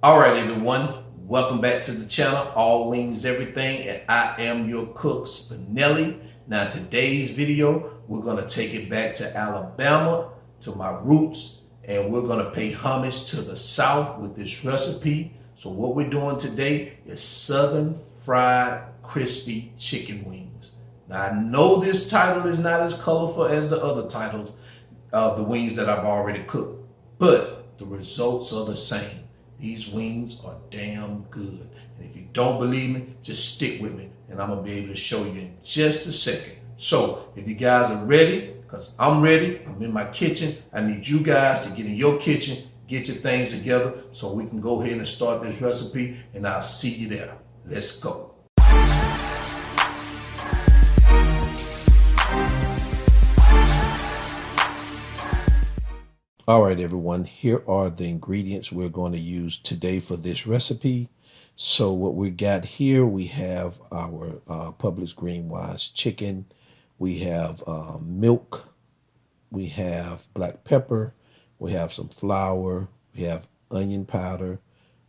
All right, everyone, welcome back to the channel, All Wings Everything, and I am your cook, Spinelli. Now, today's video, we're gonna take it back to Alabama, to my roots, and we're gonna pay homage to the South with this recipe. So what we're doing today is Southern fried crispy chicken wings. Now, I know this title is not as colorful as the other titles of the wings that I've already cooked, but the results are the same. These wings are damn good. And if you don't believe me, just stick with me and I'm gonna be able to show you in just a second. So if you guys are ready, because I'm ready, I'm in my kitchen, I need you guys to get in your kitchen, get your things together so we can go ahead and start this recipe, and I'll see you there. Let's go. All right, everyone, here are the ingredients we're going to use today for this recipe. So what we got here, we have our Publix green wise chicken. We have milk. We have black pepper. We have some flour. We have onion powder.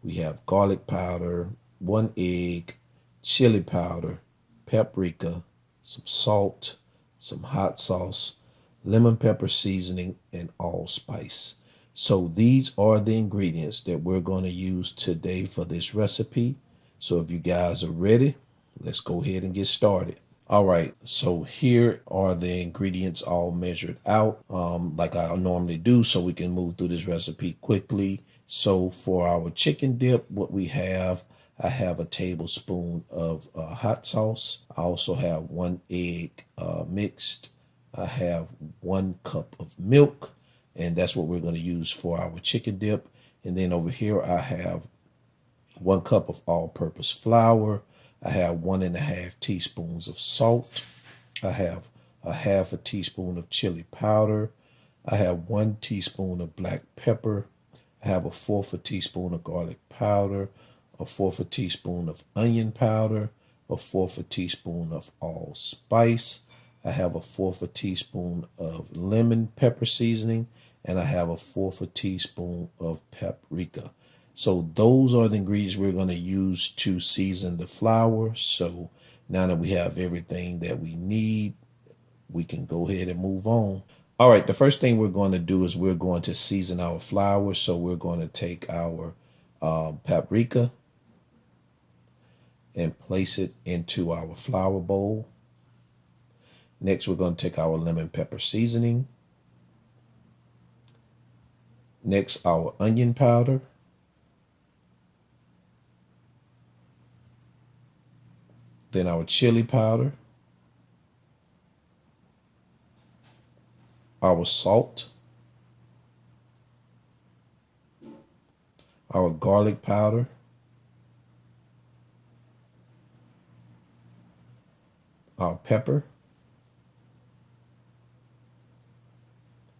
We have garlic powder, 1 egg, chili powder, paprika, some salt, some hot sauce, lemon pepper seasoning, and allspice. So these are the ingredients that we're going to use today for this recipe. So if you guys are ready, let's go ahead and get started. All right, so here are the ingredients all measured out like I normally do, so we can move through this recipe quickly. So for our chicken dip, what we have, I have a tablespoon of hot sauce. I also have 1 egg mixed. I have 1 cup of milk, and that's what we're going to use for our chicken dip. And then over here, I have 1 cup of all-purpose flour. I have 1½ teaspoons of salt. I have a ½ a teaspoon of chili powder. I have 1 teaspoon of black pepper. I have a 1/4 a teaspoon of garlic powder, a 1/4 a teaspoon of onion powder, a 1/4 a teaspoon of allspice. I have a 1/4 a teaspoon of lemon pepper seasoning, and I have a 1/4 a teaspoon of paprika. So those are the ingredients we're going to use to season the flour. So now that we have everything that we need, we can go ahead and move on. All right, the first thing we're going to do is we're going to season our flour. So we're going to take our paprika and place it into our flour bowl. Next, we're going to take our lemon pepper seasoning. Next, our onion powder. Then our chili powder. Our salt. Our garlic powder. Our pepper.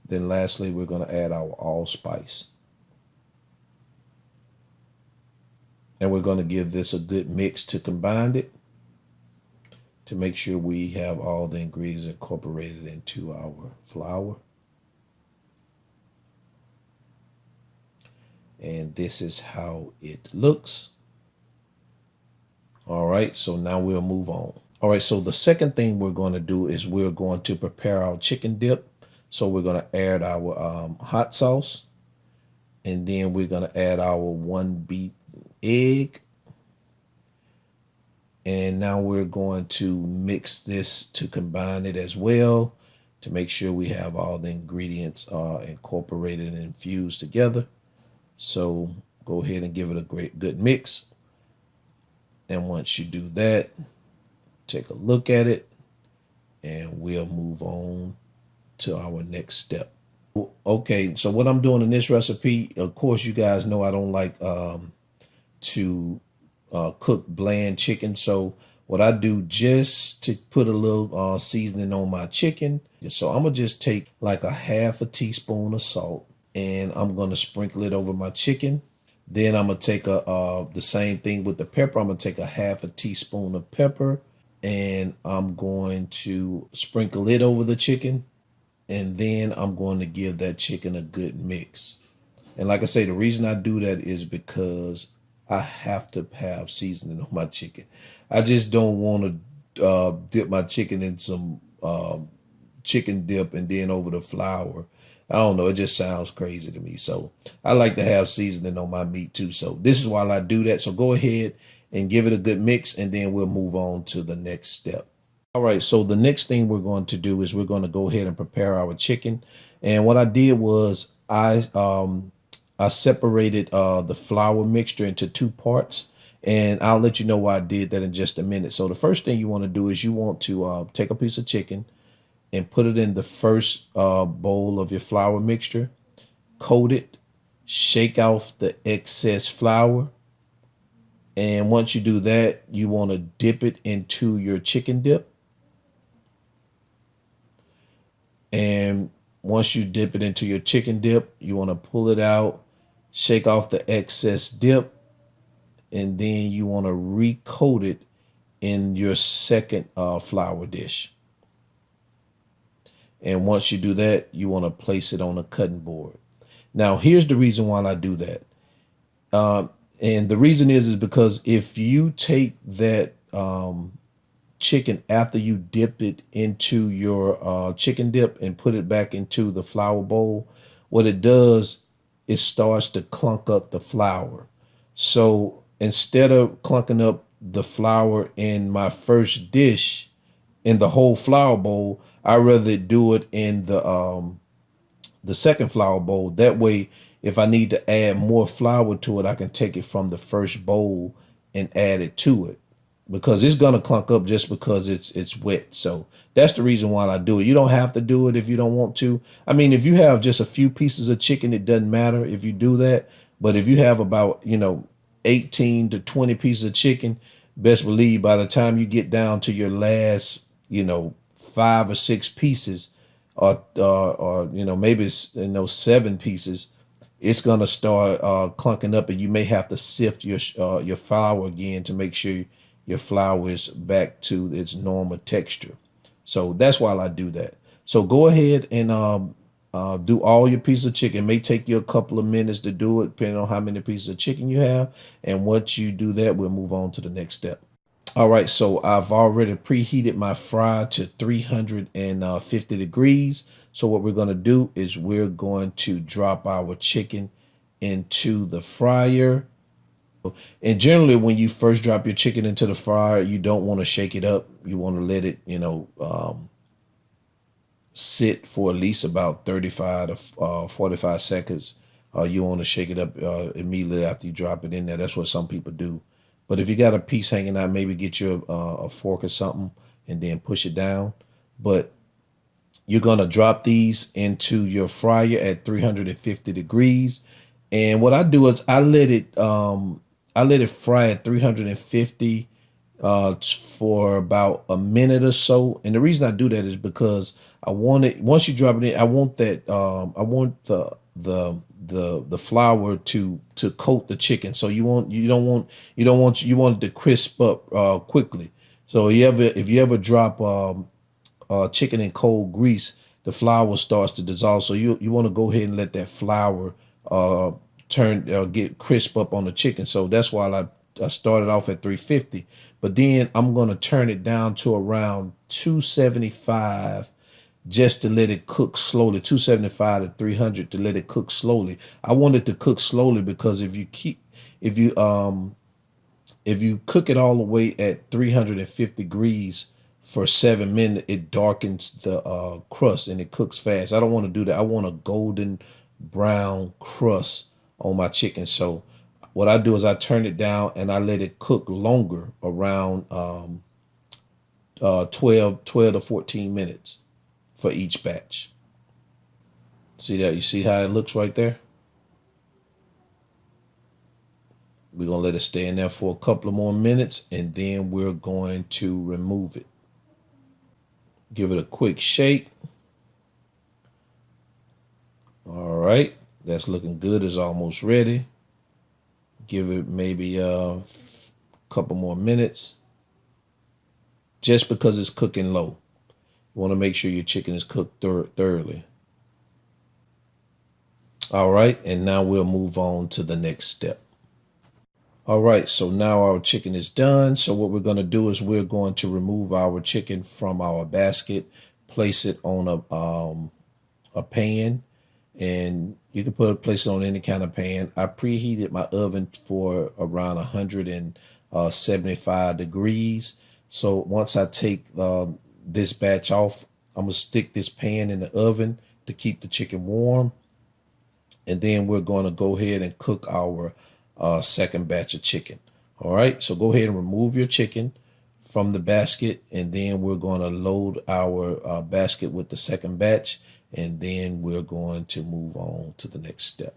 Then lastly, we're going to add our allspice. And we're going to give this a good mix to combine it, to make sure we have all the ingredients incorporated into our flour. And this is how it looks. All right, so now we'll move on. All right, so the second thing we're going to do is we're going to prepare our chicken dip. So we're going to add our hot sauce, and then we're going to add our 1 beat egg. And now we're going to mix this to combine it as well, to make sure we have all the ingredients incorporated and infused together. So go ahead and give it a good mix. And once you do that, take a look at it, and we'll move on to our next step. Okay, so what I'm doing in this recipe, of course, you guys know I don't like to cook bland chicken. So what I do, just to put a little seasoning on my chicken, so I'm gonna just take like a ½ a teaspoon of salt, and I'm gonna sprinkle it over my chicken. Then I'm gonna take the same thing with the pepper. I'm gonna take a ½ a teaspoon of pepper, and I'm going to sprinkle it over the chicken. And then I'm going to give that chicken a good mix. And like I say, the reason I do that is because I have to have seasoning on my chicken. I just don't want to dip my chicken in some chicken dip and then over the flour. I don't know. It just sounds crazy to me. So I like to have seasoning on my meat too. So this is why I do that. So go ahead and give it a good mix, and then we'll move on to the next step. All right, so the next thing we're going to do is we're going to go ahead and prepare our chicken. And what I did was I separated the flour mixture into two parts, and I'll let you know why I did that in just a minute. So the first thing you want to do is you want to take a piece of chicken and put it in the first bowl of your flour mixture, coat it, shake off the excess flour, and once you do that, you want to dip it into your chicken dip. And once you dip it into your chicken dip, you want to pull it out, shake off the excess dip, and then you want to recoat it in your second flour dish. And once you do that, you want to place it on a cutting board. Now, here's the reason why I do that. And the reason is because if you take that chicken after you dip it into your chicken dip and put it back into the flour bowl, what it does, it starts to clunk up the flour. So instead of clunking up the flour in my first dish in the whole flour bowl, I rather do it in the second flour bowl. That way, if I need to add more flour to it, I can take it from the first bowl and add it to it, because it's gonna clunk up just because it's wet. So that's the reason why I do it. You don't have to do it if you don't want to. I mean, if you have just a few pieces of chicken, it doesn't matter if you do that. But if you have about 18 to 20 pieces of chicken, best believe by the time you get down to your last 5 or 6 pieces, or maybe 7 pieces, it's gonna start clunking up, and you may have to sift your flour again to make sure your flour is back to its normal texture. So that's why I do that. So go ahead and do all your pieces of chicken. It may take you a couple of minutes to do it, depending on how many pieces of chicken you have. And once you do that, we'll move on to the next step. All right, so I've already preheated my fryer to 350 degrees. So what we're going to do is we're going to drop our chicken into the fryer. And generally, when you first drop your chicken into the fryer, you don't want to shake it up. You want to let it, sit for at least about 35 to 45 seconds. You want to shake it up immediately after you drop it in there. That's what some people do. But if you got a piece hanging out, maybe get you a fork or something and then push it down. But you're going to drop these into your fryer at 350 degrees. And what I do is I let it fry at 350 for about a minute or so. And the reason I do that is because I want it, once you drop it in, I want that I want the flour to coat the chicken. So you want it to crisp up quickly. So if you ever drop chicken in cold grease, the flour starts to dissolve. So you want to go ahead and let that flour get crisp up on the chicken. So that's why I started off at 350, but then I'm going to turn it down to around 275 just to let it cook slowly. 275 to 300 to let it cook slowly. I want it to cook slowly because if you cook it all the way at 350 degrees for 7 minutes, it darkens the crust and it cooks fast. I don't want to do that. I want a golden brown crust on my chicken. So what I do is I turn it down and I let it cook longer, around 12 to 14 minutes for each batch. See that? You see how it looks right there? We're going to let it stay in there for a couple of more minutes, and then we're going to remove it. Give it a quick shake. All right, that's looking good. It's almost ready. Give it maybe a couple more minutes, just because it's cooking low. You want to make sure your chicken is cooked thoroughly. All right, and now we'll move on to the next step. All right, so now our chicken is done. So what we're going to do is we're going to remove our chicken from our basket, place it on a pan, and you can place it on any kind of pan. I preheated my oven for around 175 degrees. So once I take this batch off, I'm gonna stick this pan in the oven to keep the chicken warm, and then we're going to go ahead and cook our second batch of chicken. All right, so go ahead and remove your chicken from the basket, and then we're going to load our basket with the second batch, and then we're going to move on to the next step.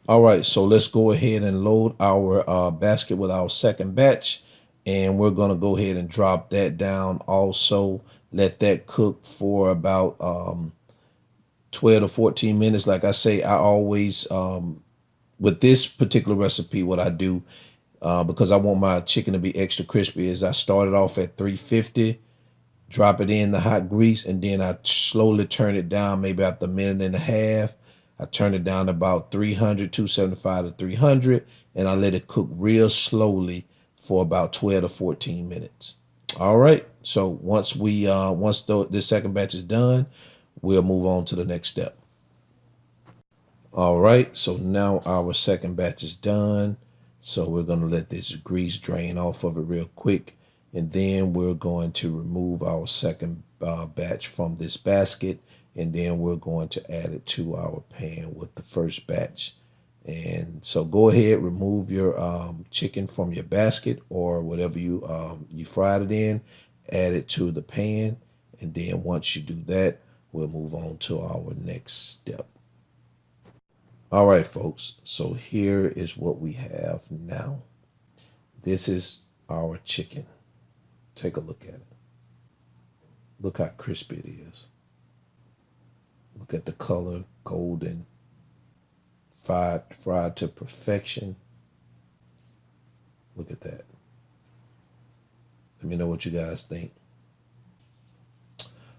All right, so let's go ahead and load our basket with our second batch, and we're going to go ahead and drop that down also. Let that cook for about 12 to 14 minutes. Like I say, I always, with this particular recipe, what I do, because I want my chicken to be extra crispy, is I start it off at 350, drop it in the hot grease, and then I slowly turn it down. Maybe after a minute and a half, I turn it down to about 300, 275 to 300, and I let it cook real slowly for about 12 to 14 minutes. All right. So once this second batch is done, we'll move on to the next step. All right, so now our second batch is done. So we're going to let this grease drain off of it real quick. And then we're going to remove our second batch from this basket. And then we're going to add it to our pan with the first batch. And so go ahead, remove your chicken from your basket or whatever you fried it in, add it to the pan. And then once you do that, we'll move on to our next step. All right, folks, so here is what we have now. This is our chicken. Take a look at it. Look how crispy it is. Look at the color, golden, fried to perfection. Look at that. Let me know what you guys think.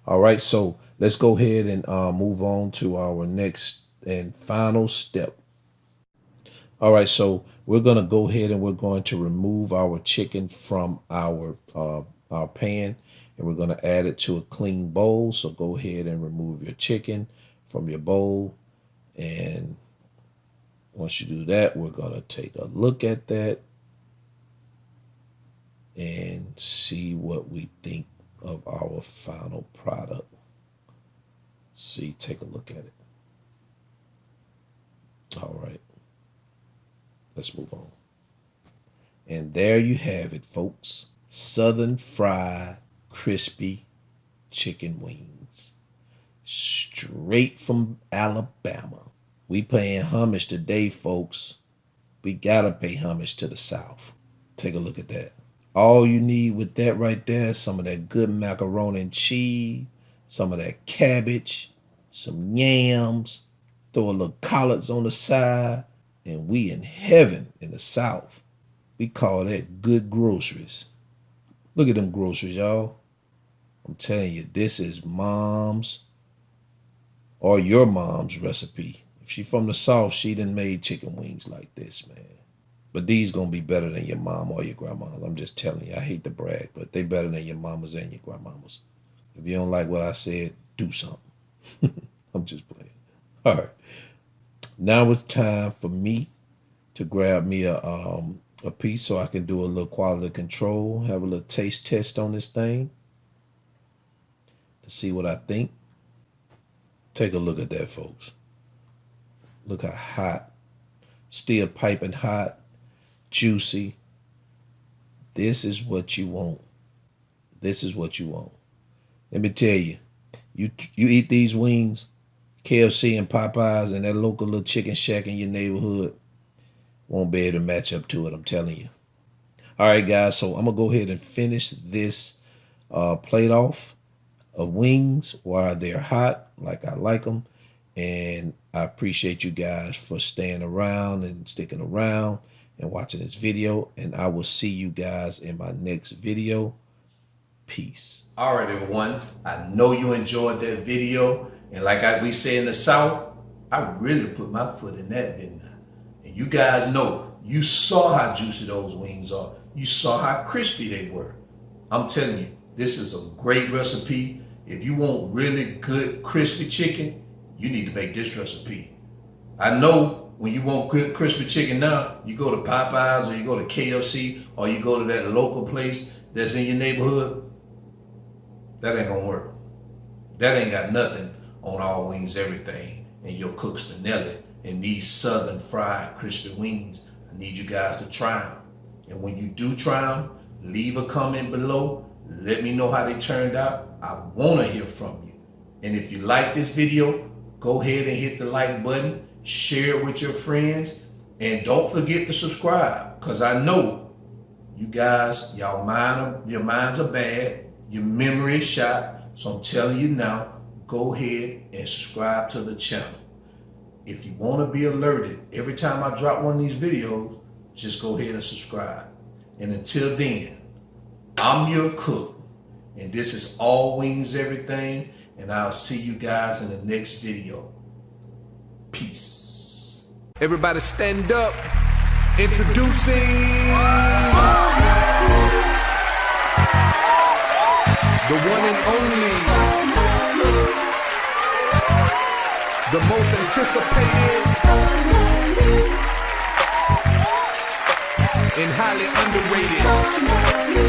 All right, so let's go ahead and move on to our next and final step. All right, so we're going to go ahead and we're going to remove our chicken from our pan, and we're going to add it to a clean bowl. So go ahead and remove your chicken from your bowl, and once you do that, we're going to take a look at that and see what we think of our final product. See, take a look at it. All right, let's move on. And there you have it, folks. Southern fried crispy chicken wings, straight from Alabama. We paying homage today, folks. We gotta pay homage to the South. Take a look at that. All you need with that right there is some of that good macaroni and cheese, some of that cabbage, some yams, throw a little collards on the side, and we in heaven in the South. We call that good groceries. Look at them groceries, y'all. I'm telling you, this is mom's or your mom's recipe. If she from the South, she done made chicken wings like this, man. But these gonna be better than your mom or your grandma's. I'm just telling you. I hate to brag, but they better than your mamas and your grandmamas. If you don't like what I said, do something. I'm just playing. All right. Now it's time for me to grab me a piece so I can do a little quality control, have a little taste test on this thing to see what I think. Take a look at that, folks. Look how hot, still piping hot, juicy. This is what you want. This is what you want. Let me tell you, you eat these wings, KFC and Popeyes and that local little chicken shack in your neighborhood won't be able to match up to it, I'm telling you. All right, guys, so I'm going to go ahead and finish this plate off of wings while they're hot, like I like them. And I appreciate you guys for staying around and sticking around and watching this video. And I will see you guys in my next video. Peace. All right, everyone. I know you enjoyed that video. And like we say in the South, I really put my foot in that, didn't I? And you guys know, you saw how juicy those wings are. You saw how crispy they were. I'm telling you, this is a great recipe. If you want really good crispy chicken, you need to make this recipe. I know when you want good crispy chicken now, you go to Popeyes or you go to KFC or you go to that local place that's in your neighborhood. That ain't gonna work. That ain't got nothing on All Wings Everything and your cook Spinelli and these southern fried crispy wings. I need you guys to try them. And when you do try them, leave a comment below. Let me know how they turned out. I wanna hear from you. And if you like this video, go ahead and hit the like button, share it with your friends, and don't forget to subscribe, because I know you guys, your minds are bad, your memory is shot. So I'm telling you now, go ahead and subscribe to the channel. If you want to be alerted every time I drop one of these videos, just go ahead and subscribe. And until then, I'm your cook, and this is All Wings Everything, and I'll see you guys in the next video. Peace. Everybody stand up. Introducing the one and only, the most anticipated and highly underrated